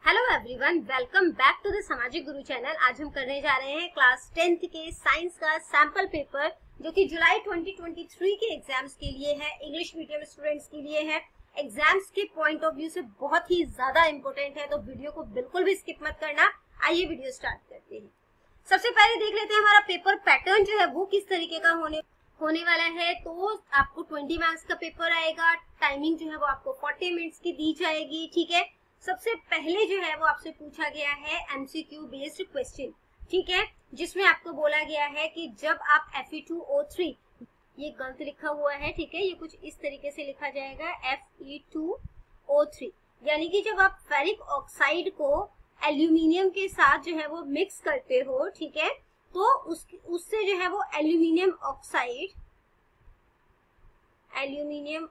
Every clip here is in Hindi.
Hello everyone, welcome back to the Samajik Guru channel. आज हम करने जा रहे हैं क्लास 10th के साइंस का सैंपल पेपर, जो कि जुलाई 2023 के एग्जाम्स के लिए है, इंग्लिश मीडियम स्टूडेंट्स के लिए है। एग्जाम्स के पॉइंट ऑफ व्यू से बहुत ही ज्यादा इंपॉर्टेंट है, तो वीडियो को बिल्कुल भी स्किप मत करना। आइए वीडियो स्टार्ट करते हैं। सबसे पहले देख लेते हैं हमारा पेपर पैटर्न जो है वो किस तरीके का होने वाला है। तो आपको 20 मार्क्स का पेपर आएगा। टाइमिंग जो है वो आपको 40 मिनट्स की दी जाएगी। ठीक है, सबसे पहले जो है वो आपसे पूछा गया है एमसीक्यू बेस्ड क्वेश्चन। ठीक है, जिसमें आपको बोला गया है कि जब आप Fe2O3, ये गलत लिखा हुआ है, ठीक है, ये कुछ इस तरीके से लिखा जाएगा Fe2O3, यानी कि जब आप फेरिक ऑक्साइड को एल्यूमिनियम के साथ जो है वो मिक्स करते हो, ठीक है, तो उससे जो है वो एल्यूमिनियम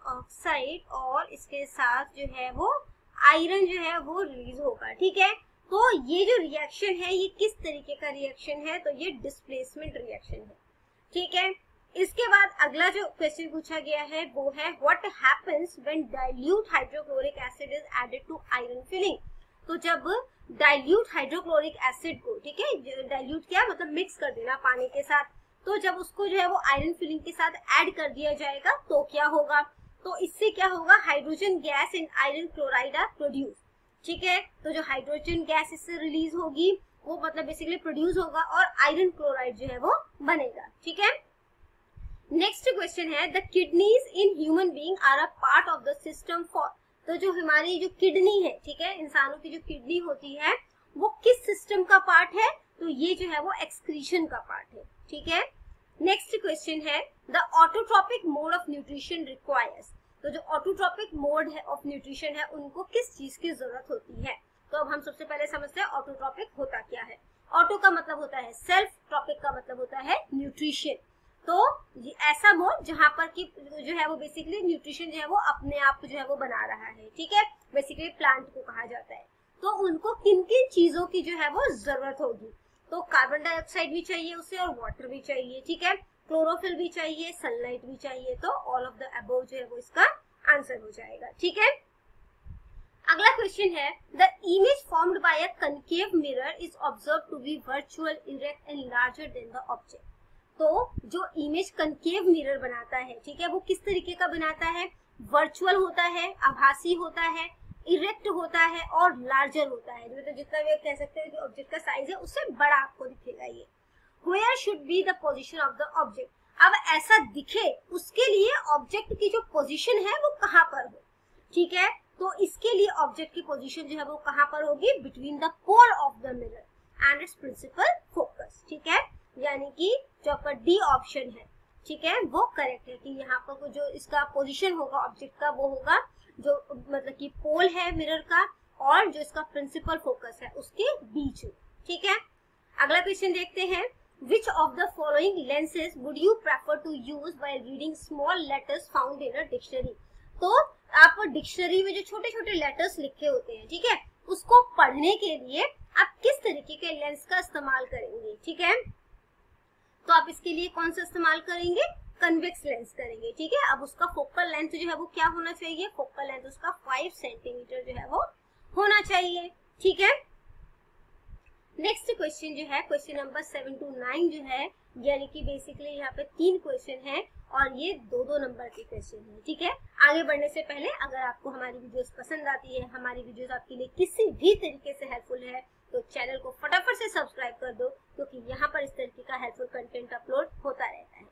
ऑक्साइड और इसके साथ जो है वो आयरन जो है वो रिलीज होगा। ठीक है, तो ये जो रिएक्शन है ये किस तरीके का रिएक्शन है, तो ये डिस्प्लेसमेंट रिएक्शन है। ठीक है, इसके बाद अगला जो क्वेश्चन पूछा गया है वो है what happens when dilute hydrochloric acid is added to iron filing. तो जब डाइल्यूट हाइड्रोक्लोरिक एसिड को, ठीक है, डाइल्यूट क्या मतलब मिक्स कर देना पानी के साथ, तो जब उसको जो है वो आयरन फिलिंग के साथ ऐड कर दिया जाएगा तो क्या होगा, तो इससे क्या होगा, hydrogen gas and iron chloride are produce. ठीक है, तो जो हाइड्रोजन गैस इससे रिलीज होगी वो मतलब बेसिकली प्रोड्यूस होगा और आयरन क्लोराइड जो है वो बनेगा। ठीक है, नेक्स्ट क्वेश्चन है the kidneys in human being are a part of the system for. तो जो हमारी जो किडनी है, ठीक है, इंसानों की जो किडनी होती है वो किस सिस्टम का पार्ट है, तो ये जो है वो एक्सक्रीशन का पार्ट है। ठीक है, नेक्स्ट क्वेश्चन है the autotrophic mode of nutrition requires. तो जो ऑटोट्रोपिक मोड है ऑफ न्यूट्रिशन है उनको किस चीज की जरूरत होती है। तो अब हम सबसे पहले समझते हैं ऑटोट्रोपिक होता क्या है। ऑटो का मतलब होता है सेल्फ, ट्रॉपिक का मतलब होता है न्यूट्रिशन। तो ये ऐसा मोड जहां पर कि जो है वो बेसिकली न्यूट्रिशन जो है वो अपने आप जो है वो बना रहा है। ठीक है, बेसिकली प्लांट को कहा जाता है। तो उनको किन किन चीजों की जो है वो जरूरत होगी, तो कार्बन डाइऑक्साइड भी चाहिए उसे और वाटर भी चाहिए। ठीक है, क्लोरोफिल भी चाहिए, सनलाइट भी चाहिए। तो ऑल ऑफ द अबव जो है वो इसका आंसर हो जाएगा। ठीक है, अगला क्वेश्चन है the image formed by a concave mirror is observed to be virtual, erect and larger than the object. तो जो इमेज कनकेव मिरर बनाता है, ठीक है, वो किस तरीके का बनाता है, वर्चुअल होता है, आभासी होता है, इरेक्ट होता है और लार्जर होता है। मतलब जितना भी कह सकते हैं जो ऑब्जेक्ट का साइज है उससे बड़ा आपको दिखेगा ये। Where should be the position of the object? अब ऐसा दिखे उसके लिए ऑब्जेक्ट की जो पोजीशन है वो कहाँ पर हो। ठीक है, तो इसके लिए ऑब्जेक्ट की पोजीशन जो है वो कहाँ पर होगी, between the pole of the mirror and its principal focus. ठीक है, यानी कि जो आपका डी ऑप्शन है, ठीक है, वो करेक्ट है कि यहाँ पर जो इसका पोजीशन होगा ऑब्जेक्ट का वो होगा जो मतलब कि पोल है मिरर का और जो इसका प्रिंसिपल फोकस है उसके बीच में। ठीक है, अगला क्वेश्चन देखते हैं Which of the following lenses would you prefer to use while reading small letters found in a dictionary? तो आप डिक्शनरी में जो छोटे छोटे लेटर्स लिखे होते हैं, ठीक है, उसको पढ़ने के लिए आप किस तरीके के लेंस का इस्तेमाल करेंगे। ठीक है, तो आप इसके लिए कौन सा इस्तेमाल करेंगे, कन्वेक्स लेंस करेंगे। ठीक है, अब उसका फोकल लेंथ जो है वो क्या होना चाहिए, फोकल लेंथ उसका 5 सेंटीमीटर जो है वो होना चाहिए। ठीक है, नेक्स्ट क्वेश्चन जो है क्वेश्चन नंबर 7 to 9 जो है, यानी कि बेसिकली यहाँ पे 3 क्वेश्चन है और ये 2-2 नंबर के क्वेश्चन है। ठीक है, आगे बढ़ने से पहले अगर आपको हमारी वीडियोस पसंद आती है, हमारी वीडियोस आपके लिए किसी भी तरीके से हेल्पफुल है, तो चैनल को फटाफट से सब्सक्राइब कर दो, क्योंकि यहाँ पर इस तरीके का हेल्पफुल कंटेंट अपलोड होता रहता है।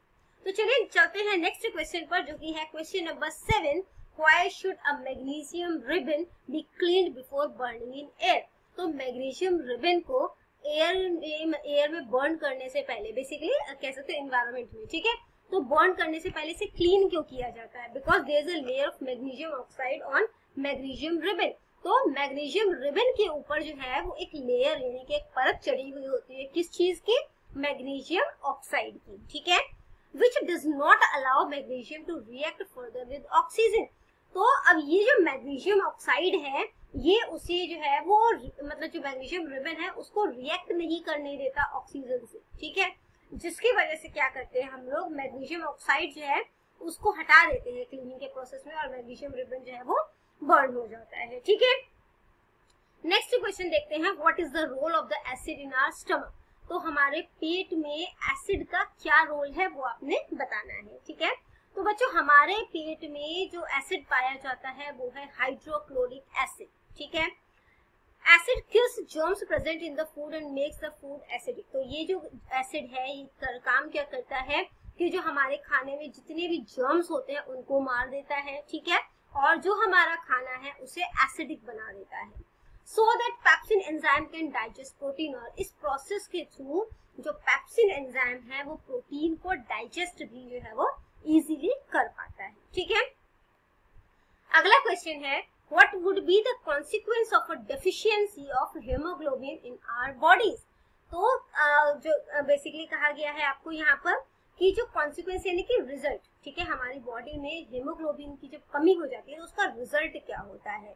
तो चलिए चलते हैं नेक्स्ट क्वेश्चन पर, जो कि है question number 7 why should a magnesium ribbon be cleaned before burning in air. तो मैग्नीशियम रिबन को एयर में बर्न करने से पहले, बेसिकली कह सकते हैं एनवायरनमेंट में, ठीक है, तो बर्न करने से पहले से क्लीन क्यों किया जाता है, because there is a layer of magnesium oxide on magnesium ribbon. तो मैग्नीशियम रिबन के ऊपर जो है वो एक लेयर यानी कि एक परत चढ़ी हुई होती है, किस चीज की, मैग्नीशियम ऑक्साइड की। ठीक है, which does not allow magnesium to react further with oxygen. तो अब ये जो मैग्नीशियम ऑक्साइड है ये उसे जो है वो मतलब जो मैग्नीशियम रिबन है उसको रिएक्ट नहीं करने देता ऑक्सीजन से। ठीक है, जिसकी वजह से क्या करते हैं हम लोग, मैग्नीशियम ऑक्साइड जो है उसको हटा देते हैं क्लीनिंग के प्रोसेस में और मैग्नीशियम रिबन जो है वो बर्न हो जाता है। ठीक है, नेक्स्ट क्वेश्चन देखते हैं, what is the role of the acid in our stomach. तो हमारे पेट में एसिड का क्या रोल है वो आपने बताना है, ठीक है। तो बच्चों हमारे पेट में जो एसिड पाया जाता है वो है हाइड्रोक्लोरिक एसिड, ठीक है। Acid kills germs present in the food and makes the food acidic. तो ये जो एसिड है ये काम क्या करता है कि जो हमारे खाने में जितने भी जर्म्स होते हैं उनको मार देता है, ठीक है, और जो हमारा खाना है उसे एसिडिक बना देता है। So that pepsin enzyme can digest protein, और इस प्रोसेस के थ्रू जो पेप्सिन एंजाइम है वो प्रोटीन को डाइजेस्ट भी जो है वो इजीली कर पाता है, ठीक है। अगला क्वेश्चन है, what would be the consequence of a deficiency of hemoglobin in our bodies। तो जो बेसिकली कहा गया है आपको यहाँ पर कि जो कॉन्सिक्वेंस यानी कि रिजल्ट, ठीक है, हमारी बॉडी में हेमोग्लोबिन की जब कमी हो जाती है तो उसका रिजल्ट क्या होता है।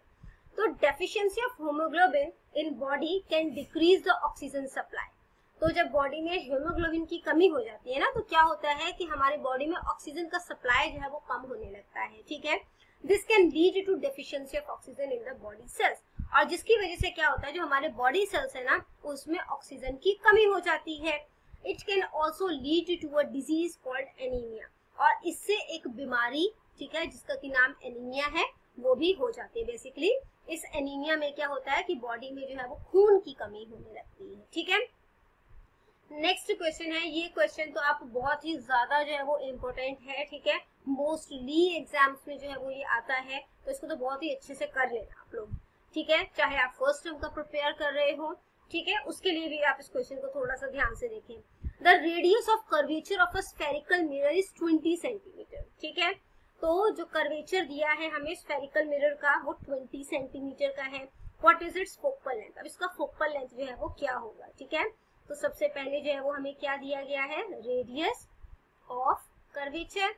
तो deficiency of haemoglobin in body can decrease the oxygen supply. तो जब बॉडी में हेमोग्लोबिन की कमी हो जाती है ना तो क्या होता है कि हमारी बॉडी में ऑक्सीजन का सप्लाई जो है वो कम होने लगता है, ठीक है। This can lead to deficiency of oxygen in the body cells, और जिसकी वजह से क्या होता है जो हमारे बॉडी सेल्स है ना उसमें ऑक्सीजन की कमी हो जाती है। It can also lead to a disease called anaemia, और इससे एक बीमारी, ठीक है, जिसका की नाम एनीमिया है वो भी हो जाती है। बेसिकली इस एनीमिया में क्या होता है कि बॉडी में जो है वो खून की कमी होने लगती है, ठीक है। नेक्स्ट क्वेश्चन है, ये क्वेश्चन तो आप बहुत ही ज्यादा जो है वो इम्पोर्टेंट है, ठीक है, मोस्टली एग्जाम्स में जो है वो ये आता है, तो इसको तो बहुत ही अच्छे से कर लेना आप लोग, ठीक है, चाहे आप फर्स्ट टर्म का प्रिपेयर कर रहे हो, ठीक है, उसके लिए भी आप इस क्वेश्चन को थोड़ा सा ध्यान से देखें। The radius of curvature of a spherical mirror is 20 centimetre, ठीक है। तो जो कर्वेचर दिया है हमें स्फेरिकल मिरर का वो 20 सेंटीमीटर का है। What is it's focal length, अब इसका फोकल लेंथ जो है वो क्या होगा, ठीक है। तो सबसे पहले जो है वो हमें क्या दिया गया है, रेडियस ऑफ कर्वेचर,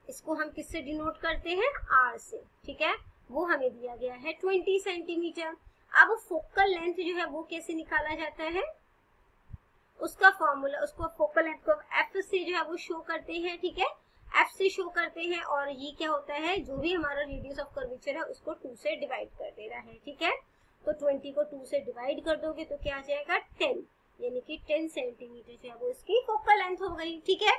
इसको हम किससे डिनोट करते हैं, आर से, ठीक है, वो हमें दिया गया है 20 सेंटीमीटर। अब फोकल लेंथ जो है वो कैसे निकाला जाता है, उसका फॉर्मूला, उसको फोकल लेंथ को एफ से जो है वो शो करते हैं, ठीक है, एफ से शो करते हैं, और ये क्या होता है जो भी हमारा रेडियस ऑफ कर्वेचर है उसको 2 से डिवाइड कर देना है, ठीक है। तो 20 को 2 से डिवाइड कर दोगे तो क्या आ जाएगा 10, यानी कि 10 सेंटीमीटर जो है वो इसकी फोकल लेंथ हो गई, ठीक है।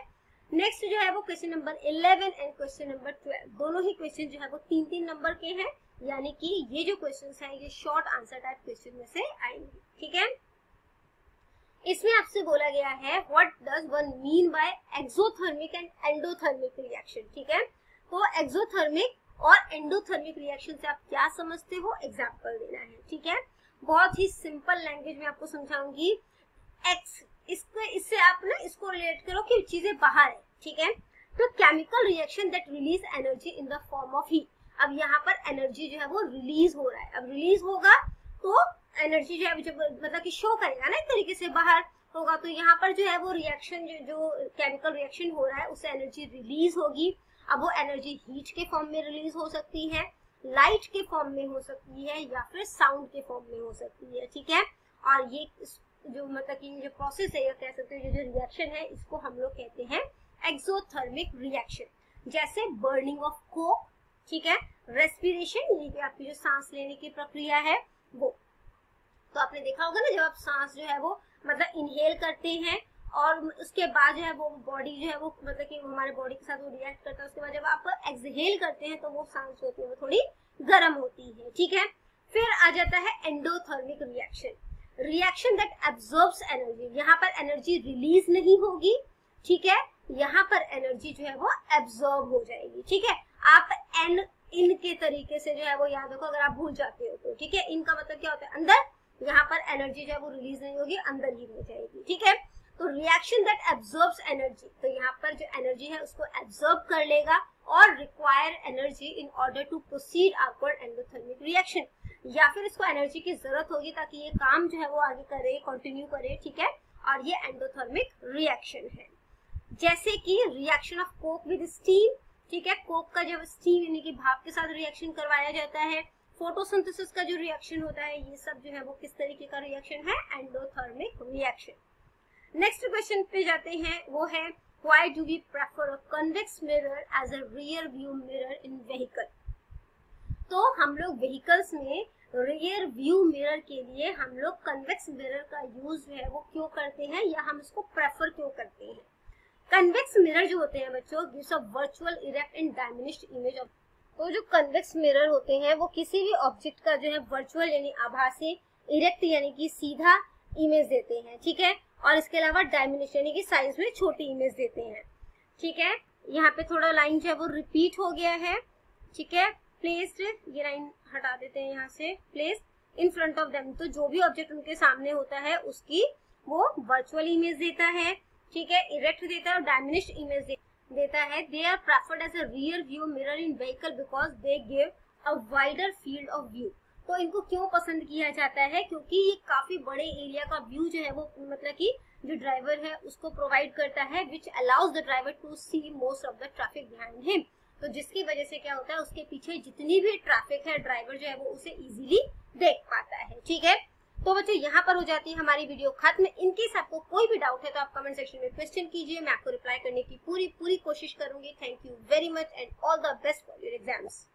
नेक्स्ट जो है वो question number 11 and question number 12, दोनों ही क्वेश्चन जो है वो 3-3 नंबर के हैं, यानी कि ये जो क्वेश्चन है ये शॉर्ट आंसर टाइप क्वेश्चन में से आएंगे, ठीक है। इसमें आपसे बोला गया है what does one mean by exothermic and endothermic reaction, ठीक है। तो एक्सोथर्मिक और एंडोथर्मिक रिएक्शन से आप क्या समझते हो, एग्जाम्पल देना है, ठीक है। बहुत ही सिंपल लैंग्वेज में आपको समझाऊंगी। इससे आप ना इसको रिलेट करो कि चीजें बाहर है, ठीक है। तो chemical reaction that release energy in the form of heat, अब यहाँ पर एनर्जी जो है वो रिलीज हो रहा है, अब रिलीज होगा तो एनर्जी जो है जब मतलब कि शो करेगा ना एक तरीके से बाहर होगा, तो यहाँ पर जो है वो रिएक्शन जो केमिकल रिएक्शन हो रहा है उससे एनर्जी रिलीज होगी। अब वो एनर्जी हीट के फॉर्म में रिलीज हो सकती है, लाइट के फॉर्म में हो सकती है, या फिर साउंड के फॉर्म में हो सकती है, ठीक है। और ये जो मतलब कि जो प्रोसेस है या कह सकते हैं जो रिएक्शन है इसको हम लोग कहते हैं एक्सोथर्मिक रिएक्शन। जैसे बर्निंग ऑफ कोक, ठीक है, रेस्पिरेशन, ये आपकी जो सांस लेने की प्रक्रिया है वो, तो आपने देखा होगा ना जब आप सांस जो है वो मतलब इनहेल करते हैं और उसके बाद जो है वो बॉडी जो है वो मतलब कि हमारे बॉडी के साथ वो रिएक्ट करता है, उसके बाद जब आप एक्सहेल करते हैं तो वो सांस होती है वो थोड़ी गर्म होती है, ठीक है। फिर आ जाता है endothermic reaction, reaction that absorbs energy, यहाँ पर एनर्जी रिलीज नहीं होगी, ठीक है, यहाँ पर एनर्जी जो है वो एब्जॉर्ब हो जाएगी, ठीक है। आप एन इन के तरीके से जो है वो याद रखो, अगर आप भूल जाते हो तो, ठीक है। इनका मतलब क्या होता है अंदर, यहाँ पर एनर्जी जो है वो रिलीज नहीं होगी, अंदर ही रह जाएगी, ठीक है। तो रिएक्शन दैट एब्जॉर्ब्स एनर्जी, तो यहाँ पर जो एनर्जी है उसको एब्जॉर्ब कर लेगा और require energy in order to proceed upward endothermic reaction, या फिर इसको एनर्जी की जरूरत होगी ताकि ये काम जो है वो आगे करे, कंटिन्यू करे, ठीक है। और ये एंडोथर्मिक रिएक्शन है। जैसे कि reaction of Coke with steam, ठीक है, कोक का जब स्टीम यानी कि भाप के साथ रिएक्शन करवाया जाता है, फोटोसिंथेसिस का जो रिएक्शन होता है, ये सब जो है वो किस तरीके का रिएक्शन है, एंडोथर्मिक रिएक्शन। नेक्स्ट क्वेश्चन पे जाते हैं, वो है why do we prefer a convex mirror as a rear view mirror in vehicle. तो हम लोग व्हीकल्स में रियर व्यू मिरर के लिए हम लोग कन्वेक्स मिरर का यूज जो है वो क्यों करते हैं या हम इसको प्रेफर क्यों करते हैं? कन्वेक्स मिरर जो होते हैं बच्चों gives a virtual erect and diminished image of. तो जो कन्वेक्स मिरर होते हैं वो किसी भी ऑब्जेक्ट का जो है वर्चुअल यानी आभासी, इरेक्ट यानी कि सीधा इमेज देते हैं, ठीक है, और इसके अलावा डायमिनिश यानी कि साइज में छोटी इमेज देते हैं, ठीक है। यहाँ पे थोड़ा लाइन जो है वो रिपीट हो गया है, ठीक है। प्लेस्ड, ये लाइन हटा देते हैं यहाँ से, place in front of them, तो जो भी ऑब्जेक्ट उनके सामने होता है उसकी वो वर्चुअल इमेज देता है, ठीक है, इरेक्ट देता है और डायमिनिश इमेज देता है। They are preferred as a rear view mirror in vehicle because they give a wider field of view. तो इनको क्यों पसंद किया जाता है? क्योंकि ये काफी बड़े एरिया का व्यू जो है वो मतलब कि जो ड्राइवर है उसको प्रोवाइड करता है, which allows the driver to see most of the traffic behind him. तो जिसकी वजह से क्या होता है, उसके पीछे जितनी भी ट्रैफिक है ड्राइवर जो है वो उसे इजीली देख पाता है, ठीक है। तो बच्चों यहाँ पर हो जाती है हमारी वीडियो खत्म। इनकेस आपको कोई भी डाउट है तो आप कमेंट सेक्शन में क्वेश्चन कीजिए, मैं आपको रिप्लाई करने की पूरी कोशिश करूंगी। Thank you very much and all the best for your exams.